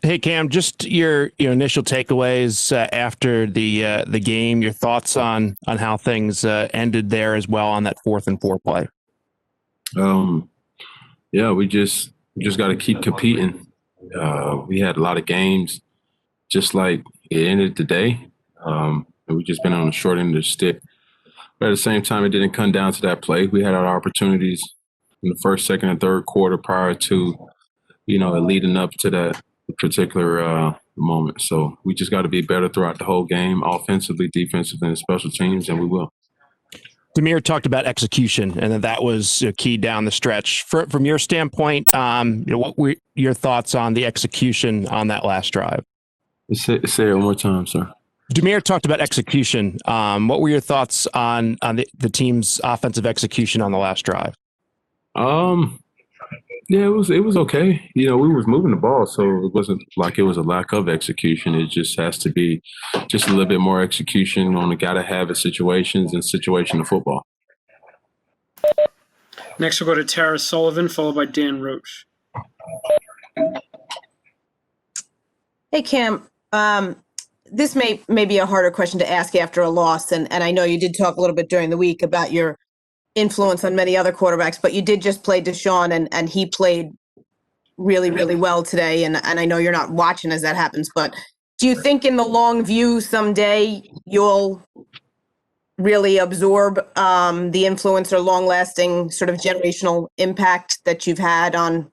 Hey Cam, just your initial takeaways after the game. Your thoughts on how things ended there as well on that 4th and 4 play. Um, yeah, we just got to keep competing. We had a lot of games, just like it ended today, and we just been on the short end of the stick. But at the same time, it didn't come down to that play. We had our opportunities in the first, second, and third quarter prior to it leading up to that particular moment. So we just got to be better throughout the whole game, offensively, defensively, and special teams, and we will. Demir talked about execution and that was key down the stretch. From your standpoint, what were your thoughts on the execution on that last drive? Say it one more time, sir. Demir talked about execution. What were your thoughts on the team's offensive execution on the last drive? Yeah, it was okay. We was moving the ball, so it wasn't like it was a lack of execution. It just has to be just a little bit more execution on the gotta have it situations and situational football. Next, we'll go to Tara Sullivan, followed by Dan Roche. Hey, Cam. This may be a harder question to ask after a loss, and I know you did talk a little bit during the week about your influence on many other quarterbacks, but you did just play Deshaun, and he played really, really well today, and I know you're not watching as that happens, but do you think in the long view someday you'll really absorb the influence or long-lasting sort of generational impact that you've had on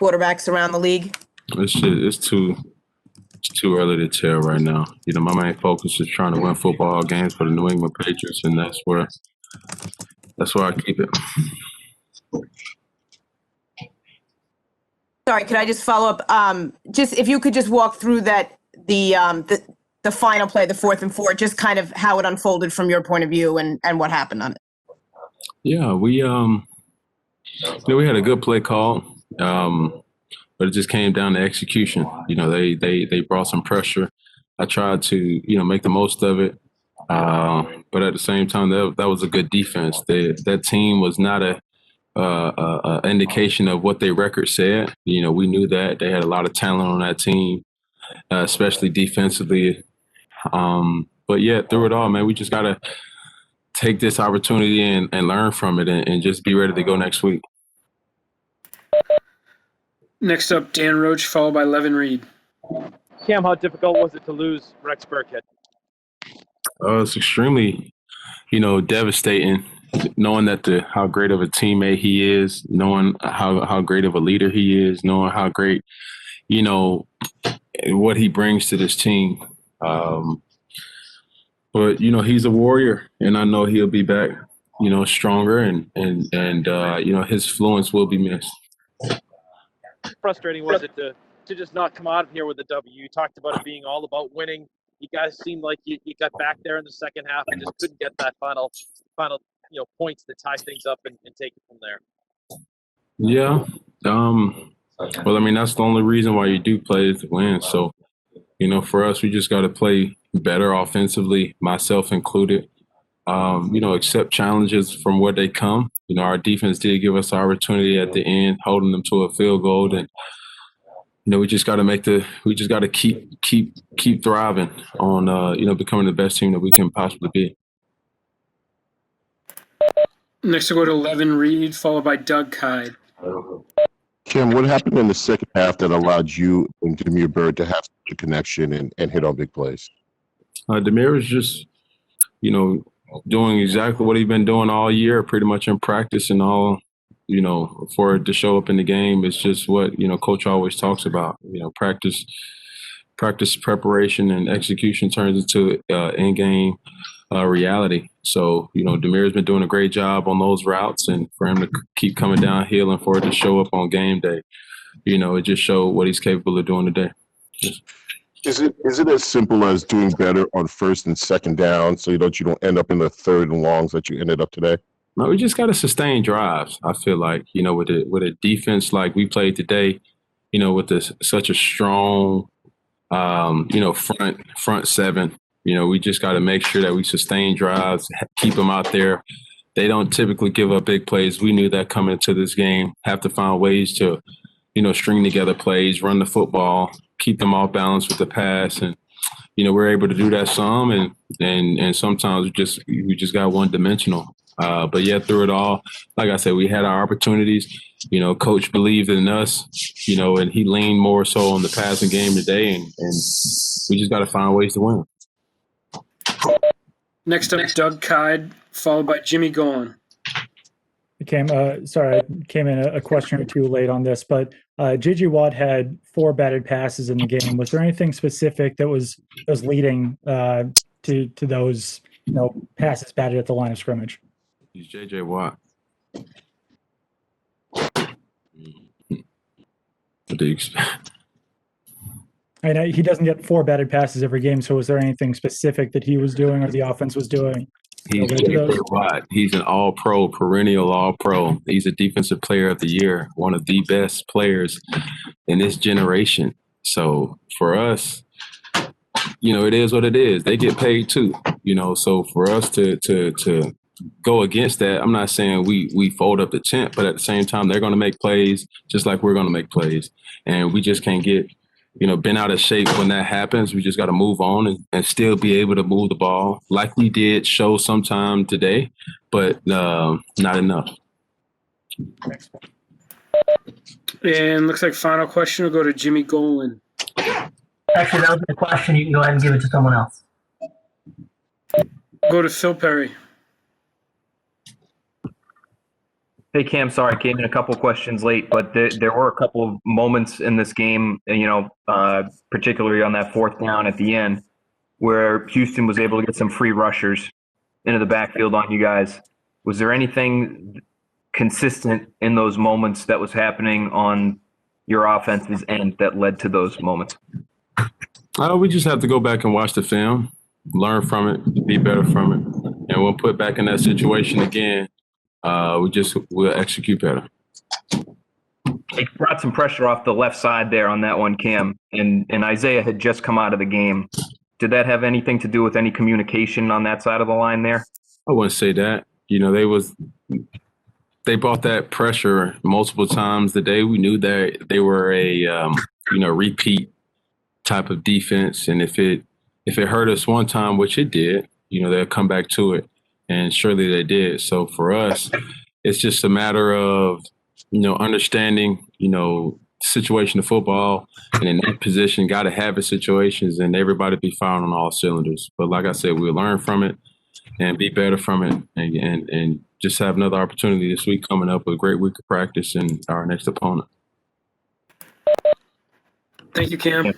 quarterbacks around the league? It's too early to tell right now. My main focus is trying to win football games for the New England Patriots, and that's where I keep it. Sorry, could I just follow up? Just if you could just walk through that the final play, the 4th and 4, just kind of how it unfolded from your point of view and what happened on it. Yeah, we had a good play call, but it just came down to execution. They brought some pressure. I tried to make the most of it, but at the same time, that was a good defense. That team was not a indication of what their record said. We knew that they had a lot of talent on that team, especially defensively. But yeah, through it all, man, we just gotta take this opportunity and learn from it and just be ready to go next week. Next up, Dan Roche, followed by Levin Reed. Cam, how difficult was it to lose Rex Burkhead? It's extremely, devastating, knowing how great of a teammate he is, knowing how great of a leader he is, knowing how great, what he brings to this team. But he's a warrior, and I know he'll be back, stronger, and his influence will be missed. Frustrating was it to just not come out of here with a W? You talked about it being all about winning. You guys seemed like you got back there in the second half and just couldn't get that final points to tie things up and take it from there. Yeah. Well, I mean, that's the only reason why you do play is to win. So, for us, we just got to play better offensively, myself included. Accept challenges from where they come. Our defense did give us the opportunity at the end, holding them to a field goal, and we just got to keep thriving on becoming the best team that we can possibly be. Next, we'll go to Levin Reed, followed by Doug Kyde. Kim, what happened in the second half that allowed you and Demir Bird to have such a connection and hit on big plays? Demir was just, doing exactly what he's been doing all year, pretty much in practice and all, for it to show up in the game. It's just what, coach always talks about, practice, preparation, and execution turns into in-game reality. So, Demir's been doing a great job on those routes, and for him to keep coming downhill and for it to show up on game day, it just showed what he's capable of doing today. Is it as simple as doing better on first and second down so you don't end up in the third and longs that you ended up today? No, we just got to sustain drives. I feel like, with a defense like we played today, with such a strong, front seven, we just got to make sure that we sustain drives, keep them out there. They don't typically give up big plays. We knew that coming into this game, have to find ways to, string together plays, run the football, keep them off balance with the pass. And, we're able to do that some, and sometimes we just got one dimensional. But yeah, through it all, like I said, we had our opportunities. Coach believed in us, and he leaned more so on the passing game today, and we just got to find ways to win. Next up, Doug Kyde, followed by Jimmy Golan. Sorry, I came in a question or two late on this, but J.J. Watt had 4 batted passes in the game. Was there anything specific that was leading to those passes batted at the line of scrimmage? He's J.J. Watt. I know he doesn't get 4 batted passes every game, so was there anything specific that he was doing or the offense was doing? He's J.J. Watt. He's an all-pro, perennial all-pro. He's a defensive player of the year, one of the best players in this generation. So for us, it is what it is. They get paid too, so for us to go against that, I'm not saying we fold up the tent, but at the same time, they're going to make plays just like we're going to make plays. And we just can't get, bent out of shape when that happens. We just got to move on and still be able to move the ball like we did show sometime today, but not enough. And looks like final question will go to Jimmy Golan. Actually, that was the question. You can go ahead and give it to someone else. Go to Phil Perry. Hey, Cam, sorry, I came in a couple questions late, but there were a couple of moments in this game, particularly on that 4th down at the end, where Houston was able to get some free rushers into the backfield on you guys. Was there anything consistent in those moments that was happening on your offense's end that led to those moments? We just have to go back and watch the film, learn from it, be better from it, and we'll put back in that situation again. We'll execute better. It brought some pressure off the left side there on that one, Cam, and Isaiah had just come out of the game. Did that have anything to do with any communication on that side of the line there? I wouldn't say that. They brought that pressure multiple times today. We knew that they were a repeat type of defense, and if it hurt us one time, which it did, they'll come back to it. And surely they did. So for us, it's just a matter of, understanding, situation of football, and in that position, got to have it situations, and everybody be firing on all cylinders. But like I said, we'll learn from it and be better from it, and just have another opportunity this week coming up with a great week of practice and our next opponent. Thank you, Cam.